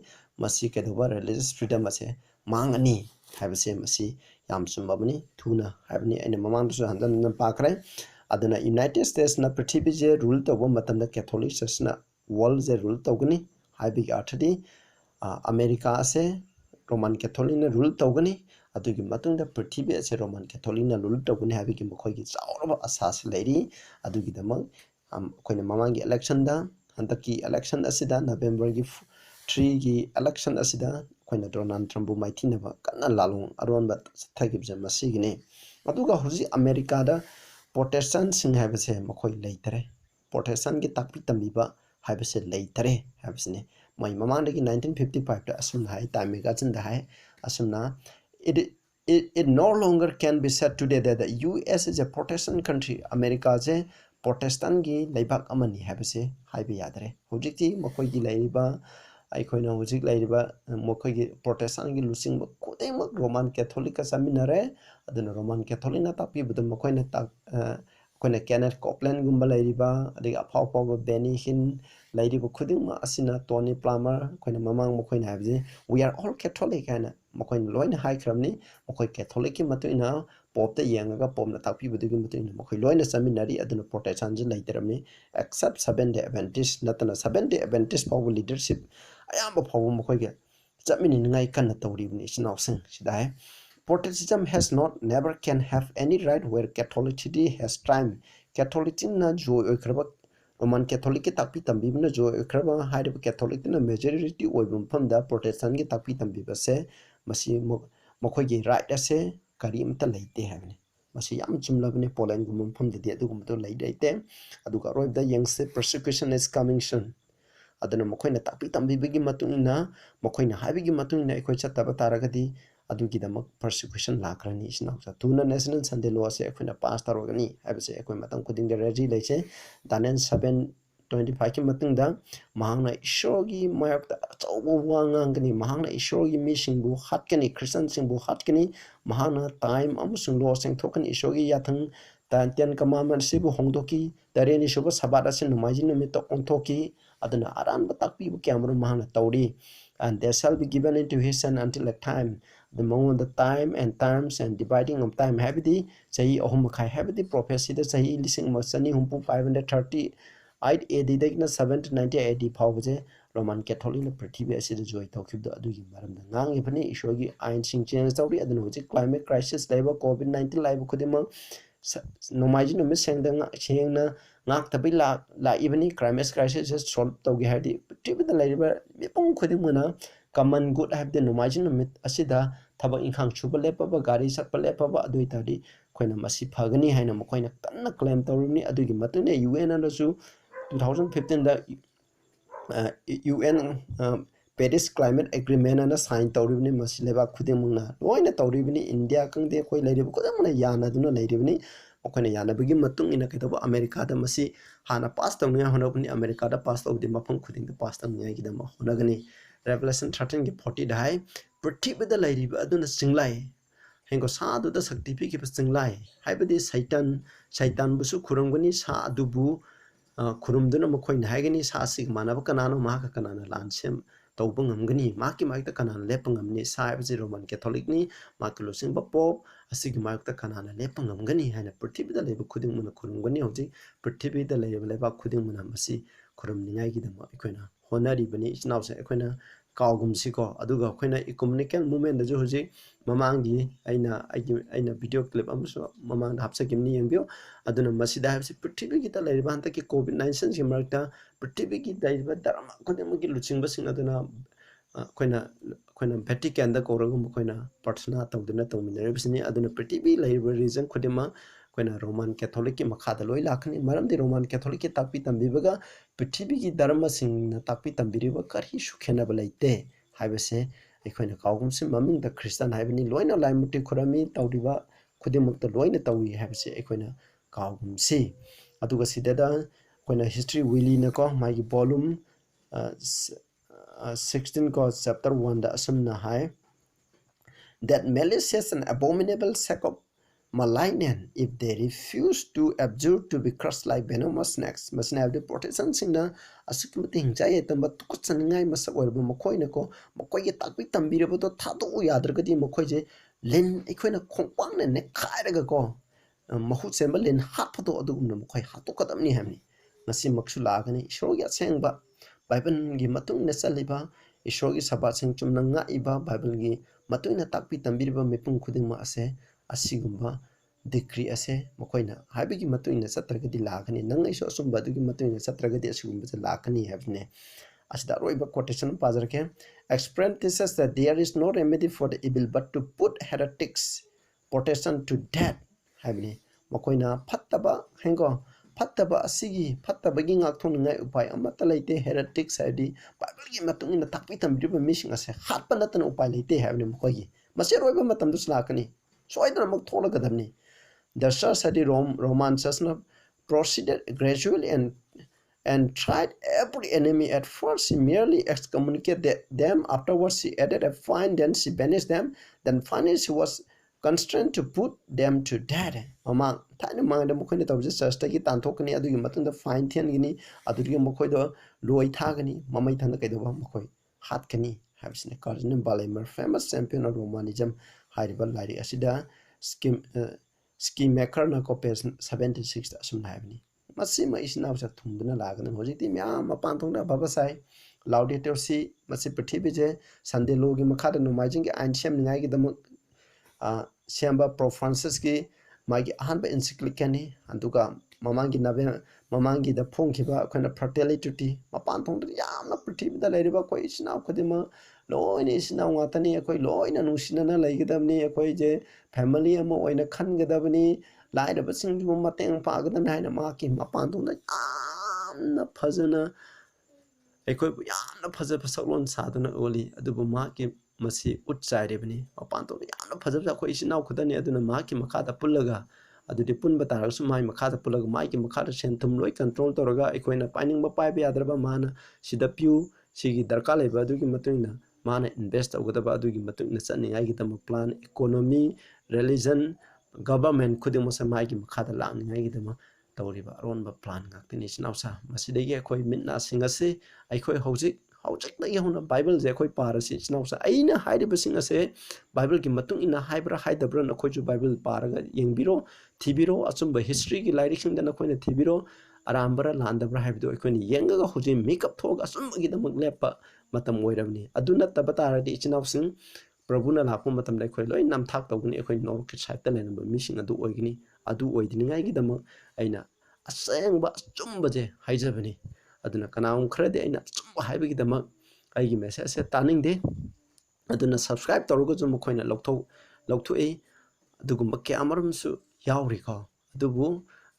[SPEAKER 4] ꯃꯁꯤ ꯀꯩꯗꯧꯕ ꯔꯤꯂꯤꯖꯤꯌꯁ ꯐ꯭रीडम ꯑꯁꯦ ꯃꯥꯡꯉꯅꯤ ꯍꯥꯏꯕꯁꯦ ꯃꯁꯤ ꯌꯥꯝ ꯆꯨꯝꯃꯕꯅꯤ ꯊꯨꯅ ꯍꯥꯏꯕꯅꯤ ꯑꯩꯅ ꯃꯃꯥꯡꯗꯁꯨ ꯍꯟꯖꯤꯟ ꯍꯟꯖꯤꯟ ꯄꯥꯈ꯭ꯔꯦ ꯑꯗꯨꯅ ꯌꯨꯅꯥꯏꯇꯦꯗ ꯁ꯭ꯇꯦꯠꯁꯅ ꯄ꯭ꯔꯤꯊꯤꯕꯤꯁꯦ ꯔꯨꯜ ꯇꯧꯕ ꯃꯇꯝꯗ ꯀꯦꯊꯣꯂꯤꯛ ꯆꯔꯆꯅ ꯋꯥꯔꯜꯁꯦ ꯔꯨꯜ ꯇꯧꯒꯅꯤ ꯍꯥꯏꯕꯒꯤ ꯑꯔꯊꯗꯤ ꯑꯃꯦꯔꯤꯀꯥ ꯑꯁꯦ ꯔꯣꯃꯥꯟ ꯀꯦꯊꯣꯂꯤꯛꯅ ꯔꯨꯜ ꯇꯧꯒꯅꯤ ꯑꯗꯨꯒꯤ ꯃꯇꯨꯡꯗ ꯄ꯭ꯔꯤꯊꯤꯕꯤ ꯑꯁꯦ ꯔꯣꯃꯥꯟ ꯀꯦꯊꯣꯂꯤꯛꯅ ꯔꯨꯜ ꯇꯧꯒꯅꯤ ꯍꯥꯏꯕꯒꯤ ꯃꯈꯣꯏꯒꯤ ꯆꯥꯎꯔꯕ ꯑꯁꯥꯁꯤ ꯂꯩꯔꯤ ꯑꯗꯨꯒꯤꯗꯃꯛ ꯑꯩꯈꯣꯏꯅ ꯃꯃꯥꯡꯒꯤ ꯏꯂꯦꯛꯁꯟꯗ ꯍꯟꯗꯛꯀꯤꯏꯂꯦꯛꯁꯟ ꯑꯁꯤꯗ ꯅꯕꯦꯝꯕꯔꯒꯤ 3ꯒꯤꯏꯂꯦꯛꯁꯟ ꯑꯁꯤꯗ ꯑꯩꯈꯣꯏꯅ ꯗꯣꯅꯥꯜड ꯇ꯭ꯔꯝꯕꯨ ꯃꯥꯏꯊꯤꯅꯕ ꯀꯟꯅ ꯂꯥꯜꯂꯣꯡ ꯑꯔꯣꯟꯕ ꯆꯠꯊꯈꯤꯕꯁꯦ ꯃꯁꯤꯒꯤꯅꯤ ꯑꯗꯨꯒ ꯍꯧꯖꯤꯛ ꯑꯃꯦꯔꯤꯀꯥꯗ ꯄ꯭ꯔꯣꯇꯦꯁꯇꯦꯟꯠꯁꯤꯡ ꯍꯥꯏꯕꯁꯦ ꯃꯈꯣꯏ ꯂꯩꯇꯔꯦ ꯄ꯭ꯔꯣꯇꯦꯁꯇꯦꯟꯠꯀꯤ ꯇꯥꯛꯄꯤ ꯇꯝꯕꯤꯕ ꯍꯥꯏꯕꯁꯦ ꯂꯩꯇꯔꯦ ꯍꯥꯏꯕꯁꯤꯅꯤ ꯃꯣꯏ ꯃꯃꯥꯡꯗꯒꯤ 1955ꯗ ꯑꯁꯨꯝꯅ ꯍꯥꯏ ꯇꯥꯏꯝ ꯃꯦꯒꯥꯖꯤꯟꯗ ꯍꯥꯏ ꯑꯁꯨꯝꯅ it no longer can be said today that the US is a Protestant country ꯑꯃꯦꯔꯤꯀꯥꯁꯦ ꯄ꯭ꯔꯣꯇꯦꯁꯇꯦꯟꯠꯒꯤ ꯂꯩꯕꯥꯛ ꯑꯃꯅꯤ ꯍꯥꯏꯕꯁꯦ ꯍꯥꯏꯕ ꯌꯥꯗ꯭ꯔꯦ ꯍꯧꯖꯤꯛꯇꯤ ꯃꯈꯣꯏꯒꯤ ꯂꯩꯔꯤꯕ ꯑꯩꯈꯣꯏꯅ ꯍꯧꯖꯤꯛ ꯂꯩꯔꯤꯕ ꯃꯈꯣꯏꯒꯤ ꯄ꯭ꯔꯣꯇꯦꯁꯇꯦꯟꯠꯒꯤ ꯂꯨꯆꯤꯡꯕ ꯈꯨꯗꯤꯡꯃꯛ ꯔꯣꯃꯥꯟ ꯀꯦꯊꯣꯂꯤꯛꯀ ꯆꯠꯃꯤꯟꯅꯔꯦ ꯑꯗꯨꯅ ꯔꯣꯃꯥꯟ ꯀꯦꯊꯣꯂꯤꯛꯅ ꯇꯥꯛꯄꯤꯕꯗ ꯑꯩꯈꯣꯏꯅ ꯀꯦꯅꯦꯊ ꯀꯣꯄꯂꯦꯟꯒꯨꯝꯕ ꯂꯩꯔꯤꯕ ꯑꯗꯒꯤ ꯑꯐꯥꯎ ꯑꯐꯥꯎꯕ ꯕꯦꯅꯤ ꯍꯤꯟ ꯂꯩꯔꯤꯕ ꯈꯨꯗꯤꯡꯃꯛ ꯑꯁꯤꯅ ꯇꯣꯅꯤ ꯄ꯭ꯂꯥꯃꯔ ꯑꯩꯈꯣꯏꯅ ꯃꯈꯣꯏꯅ ꯍꯥꯏꯕꯁꯤ ꯋꯤ ꯑꯥꯔ ꯑꯣꯜ ꯀꯦꯊꯣꯂꯤꯛ ꯍꯥꯏꯅ ꯃꯈꯣꯏꯅ ꯂꯣꯏꯅ ꯍꯥꯏꯈ꯭ꯔꯕꯅꯤ ꯃꯈꯣꯏ ꯀꯦꯊꯣꯂꯤꯛꯀꯤ ꯃꯇꯨꯡꯏꯟꯅ ꯄꯣꯞꯇ ꯌꯦꯡꯉꯒ ꯄꯣꯞꯅ ꯇꯥꯛꯄꯤꯕꯗꯨꯒꯤ ꯃꯇꯨꯡꯏꯟꯅ ꯃꯈꯣꯏ ꯂꯣꯏꯅ ꯆꯠꯃꯤꯟꯅꯔꯤ ꯑꯗꯨꯅ ꯄ꯭ꯔꯣꯇꯦꯁꯇꯦꯟꯠꯁꯤ ꯂꯩꯇꯔꯕꯅꯤ ꯑꯦꯛꯁꯦꯞ 7 ꯗꯦ ꯑꯦꯗꯚꯦꯟꯇꯤꯁ ꯅꯠꯇꯅ 7 ꯗꯦ ꯑꯦꯗꯚꯦꯟꯇꯤꯁ ꯐꯥꯎꯕ ꯂꯤꯗꯔꯁꯤꯞ ꯑꯌꯥꯝꯕ ꯐꯥꯎꯕ ꯃꯈꯣꯏꯒ ꯆꯠꯃꯤꯟꯅꯅꯤꯡꯉꯥꯏ ꯀꯟꯅ ꯇꯧꯔꯤꯕꯅꯤ ꯏꯆꯤꯟ-ꯏꯅꯥꯎꯁꯤꯡ ꯁꯤꯗ ꯍꯥꯏ Protestantism has not never can have any right where Catholicity has triumphed. Catholicismna joy oikraba Roman Catholic ki takpi tambibna joy oikraba hairiba Catholic na majority oiba mafamda Protestant ki takpi tambiba se masi makhoi right ase kari amta leite haibani. Masi yam chumlabani Poland gumba mafamdadi adugumba leite aduga aroibda yengse persecution is coming soon. aduna makhoi na takpi tambibagi matungna makhoi na haibigi matungna ekhoi chattaba taragadi adugidamak persecution lakrani isnausa tuna national sunday law se ekhoi na pass tarogani haibase ekhoi matam kudingda ready leise Daniel 7:25 ki matungda mahangna ishogi mayakta achauba wangangani mahangna ishogi mi singbu hatkani christian singbu hatkani mahangna time amusung law seng thokani ishogi yathang Ten commandments sibu hongdoki dareni shuba sabat asin numaji numit ontoki aduna aran batakpi bu kyamru mahana tauri and there shall be given into his son until a time the mongol the time and terms and dividing of time habidi sahi ahum khai habidi prophecy the sahi lising masani humpu 530 8 AD dagna 790 AD phawje Roman Catholic na prithvi asida joy tawkhibda adugi maramda ngang ibani ishwagi ain sing change tawri aduna hoji climate crisis laiba covid-19 laiba khudima nomaiji no misengda sengna ngak tabi la ibani climate crisis is solve tawgi hadi prithvi da laiba mipong khudimuna common good have the nomaiji no mit asida thabak inkhang chuba lepaba gari sakpa lepaba adui tadi khoina masi phagani haina mokoina kanna claim tawruni adugi matune UN na su 2015 da UN Paris Climate Agreement and sign tawribni masileba khudimungna loina tawribni India kangde koi lairib kodamna yana duna lairibni okona yana bagi matung ina kaitaba America da masi hana pass tawnya honabni America da pass tawdi mafam khuding da pass tawnya gi da ma honagani Revelation 13 ki 40 dai prithvi da lairib aduna singlai hengo sa du da sakti pi ki singlai haibadi Satan busu khurangani sa adubu khurumduna mokhoina haigani sa sig manaba kanano ma ka kanana lansem tawbang ngamgani maki maikta kanana lepangamni sa habji Roman Catholic ni maklo singba pop asig maikta kanana lepangamgani haina prithvi da leba khuding muna khurumgani hoji prithvi da leba khuding muna masi khurumningai gi dama ekoina honari bani isnawse ekoina kaugumsiko aduga khoina ecumenical movement da hoji mamangi aina video clip amso mamang hapsa kimni yengbiyo aduna masida habse prithvi gi ta laiba hanta ki covid-19 si markta prithvi gi daiba dharma kodem gi luching basing aduna khoina Vatican da koragum khoina prarthana tawduna tawminare bisni aduna prithvi laiba region khodema khoina Roman Catholic ki makha da loi lakhani maramdi Roman Catholic ki takpi tambibaga prithvi gi dharma sing na takpi tambiriba kari sukhena balaite haibase ekoina kaugumsi maming da Christian haibani loina laimuti khurami tawdiba khudimakta loina tawi haibase ekoina kaugumsi aduga sidada koina history wili na ko magi volume 16 ko chapter 1 da asumna hai that malicious and abominable sect of malignant if they refuse to abjure to be crushed like venomous snakes masna the Protestants in the asukmati hinjai tamba tukutsaningai masak orba makoina ko makoi takpi tambirebo to thadu yadragadi makoi je len ikoina khongpang ne khairaga ko mahut semba len hatpado adugumna makoi hatu kadamni hamni ngasi maksu lagani ishrogi asengba Bible gi matung na saliba ishrogi sabha sing chumna nga iba Bible gi matung na takpi tambiriba mepung khuding ma ase asigumba decree ase makoina habigi matuina satragadi lagani nang iso asumba dugi matuina satragadi asigumba lagani havne asda roiba quotation pazarke experiences that there is no remedy for the evil but to put heretics Protestant to death havne makoina phattaba hengo phattaba asigi phattabagi ngakthong ngai upai amata leite heretics haidi Bible gi matungina takpi tambiba missing ase hatpa natana upai leite havne makogi mase roiba matam dus lakani soidra mak thola gadamni the church had Roman church proceeded gradually and tried every enemy at first. She merely excommunicated them. Afterwards, she added a fine. Then she banished them. Then finally, she was constrained to put them to death. Among tiny mind, the Mokoni of the church take it and talk any other mutton the fine tiangini, Aduri Mokoido, Loy Tagani, Mamaitan the Kedova Mokoi, Hatkani, have seen a Cardinal Balamer, famous champion of Romanism, Haiba Lady Asida, scheme maker na copes 76 asum havni masi ma isna sa thumduna lagana hojiti mya ma pantongna babasai laudator si masi prithvi je sande logi makhada no majing ge ancient ngai gi dam siamba Pro Francis ki magi ahanba encyclical ni anduga mamangi da phongkhiba khona fertility ma pantong yamna prithvi da leiriba koi isna khodima loina isna ngatani akoi loina nusina laigidamni akoi je family ama oina khangadabani lairaba singju mateng pagadam haina ma ki mapan tongda yamna phajana ekoi yamna phaja saklon saduna oli adubu ma ki masi utchairebani mapan tongda yamna phaja akoi isna khudani aduna ma ki makhada pullaga adudi punba taragsu mai makhada pullaga mai ki makhada senthum loi control toraga ekoina painingba paiba yadraba mana sida piu sigi darka leba adugi matungna mana invest ogadaba adugi matungna chaningai gi tam plan economy religion government khudimo sa mai gi makhada langai gi dama tawriba aronba plan ngaktini sinausa masidegi ekoi minna singase aikoi hojik ꯍꯧꯖꯤꯛꯇꯒꯤ ꯍꯧꯅ ꯕꯥꯏꯕꯜꯁꯦ ꯑꯩꯈꯣꯏ ꯄꯥꯔꯁꯤ ꯏꯆꯤꯟ ꯏꯅꯥꯎꯁꯦ ꯑꯩꯅ ꯍꯥꯏꯔꯤꯕꯁꯤꯡ ꯑꯁꯦ ꯕꯥꯏꯕꯜꯒꯤ ꯃꯇꯨꯡ ꯏꯟꯅ ꯍꯥꯏꯕ꯭ꯔꯥ ꯍꯥꯏꯗꯕ꯭ꯔꯥ ꯅꯈꯣꯏꯁꯨ ꯕꯥꯏꯕꯜ ꯄꯥꯔꯒ ꯌꯦꯡꯕꯤꯔꯣ ꯊꯤꯕꯤꯔꯣ ꯑꯆꯨꯝꯕ ꯍꯤꯁꯇ꯭ꯔꯤꯒꯤ ꯂꯥꯏꯔꯤꯛꯁꯤꯡꯗ ꯅꯈꯣꯏꯅ ꯊꯤꯕꯤꯔꯣ ꯑꯔꯥꯟꯕꯔꯥ ꯂꯥꯟꯗꯕ꯭ꯔꯥ ꯍꯥꯏꯕꯗꯨ ꯑꯩꯈꯣꯏꯅ ꯌꯦꯡꯉꯒ ꯍꯧꯖꯤꯛ ꯃꯤꯀꯞ ꯊꯣꯛꯑꯒ ꯑꯆꯨꯝꯕꯒꯤꯗꯃꯛ ꯂꯦꯞꯄ ꯃꯇꯝ ꯑꯣꯏꯔꯕꯅꯤ ꯑꯗꯨ ꯅꯠꯇꯕ ꯇꯥꯔꯗꯤ ꯏꯆꯤꯟ ꯏꯅꯥꯎꯁꯤꯡ ꯄ꯭ꯔꯚꯨꯅ ꯂꯥꯛꯄ ꯃꯇꯝꯗ ꯑꯩꯈꯣꯏ ꯂꯣꯏ ꯅꯝꯊꯥꯛ ꯇꯧꯒꯅꯤ ꯑꯩꯈꯣꯏ ꯅꯣꯔꯠꯀꯤ ꯁꯥꯏꯠꯇ ꯂꯩꯔꯝꯕ ꯃꯤꯁꯤꯡ ꯑꯗꯨ ꯑꯣꯏꯒꯅꯤ ꯑꯗꯨ ꯑꯣꯏꯗꯅꯤꯡꯉꯥꯏꯒꯤꯗꯃꯛ ꯑꯩꯅ ꯑꯁꯦꯡꯕ ꯑꯆꯨꯝꯕꯁꯦ ꯍꯥꯏꯖꯕꯅꯤ ꯑꯗꯨꯅ ꯀꯅꯥꯒꯨꯝꯕ ꯈꯔꯗꯤ ꯑꯩꯅ ꯑꯆꯨꯝꯕ ꯍꯥꯏꯕꯒꯤꯗꯃꯛ ꯑꯩꯒꯤ ꯃꯦꯁꯦꯖꯁꯦ ꯇꯥꯅꯤꯡꯗꯦ ꯑꯗꯨꯅ ꯁꯕꯁꯀ꯭ꯔꯥꯏꯕ ꯇꯧꯔꯒꯁꯨ ꯃꯈꯣꯏꯅ ꯂꯧꯊꯣꯛꯏ ꯑꯗꯨꯒꯨꯝꯕ ꯀꯌꯥꯃꯔꯨꯝꯁꯨ ꯌꯥꯎꯔꯤꯀꯣ ꯑꯗꯨꯕꯨ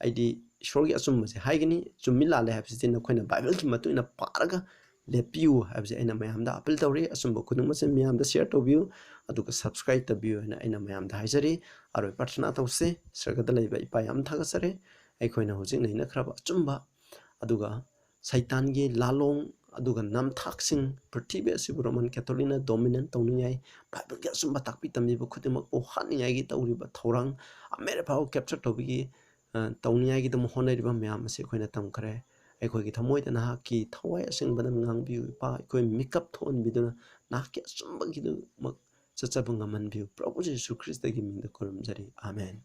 [SPEAKER 4] ꯑꯩꯗꯤ ꯏꯁꯣꯔꯒꯤ ꯑꯆꯨꯝꯕꯁꯦ ꯍꯥꯏꯒꯅꯤ ꯆꯨꯝꯃꯤ ꯂꯥꯜꯂꯦ ꯍꯥꯏꯕꯁꯤꯗꯤ ꯅꯈꯣꯏꯅ ꯕꯥꯏꯕꯜꯒꯤ ꯃꯇꯨꯡ ꯏꯟꯅ ꯄꯥꯔꯒ ꯂꯦꯞꯄꯤꯌꯨ ꯍꯥꯏꯕꯁꯦ ꯑꯩꯅ ꯃꯌꯥꯝꯗ ꯑꯄꯤꯜ ꯇꯧꯔꯤ ꯑꯆꯨꯝꯕ ꯈꯨꯗꯤꯡꯃꯛꯁꯦ ꯃꯌꯥꯝꯗ ꯁꯤꯌꯔ ꯇꯧꯕꯤꯌꯨ ꯑꯗꯨꯒ ꯁꯕꯁꯀ꯭ꯔꯥꯏꯕ ꯇꯧꯕꯤꯌꯨ ꯍꯥꯏꯅ ꯑꯩꯅ ꯃꯌꯥꯝꯗ ꯍꯥꯏꯖꯔꯤ ꯑꯔꯣꯏ ꯄ꯭ꯔꯊꯅꯥ ꯇꯧꯁꯤ ꯁꯔꯒꯗ ꯂꯩꯕ ꯏꯄꯥ ꯌꯥꯝ ꯊꯥꯒꯠꯆꯔꯦ ꯑꯩꯈꯣꯏꯅ ꯍꯧꯖꯤꯛ ꯅꯩꯅꯈ꯭ꯔꯕ ꯑꯆꯨꯝꯕ ꯑꯗꯨꯒ ꯁꯩꯇꯥꯟꯒꯤ ꯂꯥꯂꯣꯡ ꯑꯗꯨꯒ ꯅꯝꯊꯥꯛꯁꯤꯡ ꯄ꯭ꯔꯤꯊꯤꯕꯤ ꯑꯁꯤꯕꯨ ꯔꯣꯃꯟ ꯀꯦꯊꯣꯂꯤꯛꯅ ꯗꯣꯃꯤꯅꯦꯟ ꯇꯧꯅꯤꯡꯉꯥꯏ ꯕꯥꯏꯕꯜꯒꯤ ꯑꯆꯨꯝꯕ ꯇꯥꯛꯄꯤ ꯇꯝꯕꯤꯕ ꯈꯨꯗꯤꯡꯃꯛꯄꯨ ꯍꯥꯠꯅꯤꯡꯉꯥꯏꯒꯤ ꯇꯧꯔꯤꯕ ꯊꯧꯔꯥꯡ ꯑꯃꯦꯔꯤꯀꯥ ꯐꯥꯎꯕ ꯀꯦꯞꯆꯔ ꯇꯧꯕꯤꯒꯤ ꯇꯧꯅꯤꯡꯉꯥꯏꯒꯤꯗꯃꯛ ꯍꯣꯠꯅꯔꯤꯕ ꯃꯌꯥꯝ ꯑꯁꯤ ꯑꯩꯈꯣꯏꯅ ꯇꯝꯈ꯭ꯔꯦ ꯑꯩꯈꯣꯏꯒꯤ ꯊꯃꯣꯏꯗ ꯅꯍꯥꯛꯀꯤ ꯊꯋꯥꯏ ꯑꯁꯦꯡꯕꯗ ꯉꯥꯡꯕꯤꯌꯨ ꯏꯄꯥ ꯑꯩꯈꯣꯏ ꯃꯤꯀꯞ ꯊꯣꯛꯍꯟꯕꯤꯗꯨꯅ ꯅꯍꯥꯛꯀꯤ ꯑꯆꯨꯝꯕꯒꯤꯗꯃꯛ ꯆꯠꯆꯕ ꯉꯝꯍꯟꯕꯤꯌꯨ ꯄ꯭ꯔꯚꯨ ꯖꯤꯁꯨ ꯈ꯭ꯔꯤꯁꯇꯒꯤ ꯃꯤꯡꯗ ꯈꯨꯔꯨꯝꯖꯔꯤ ꯑꯥꯃꯦꯟ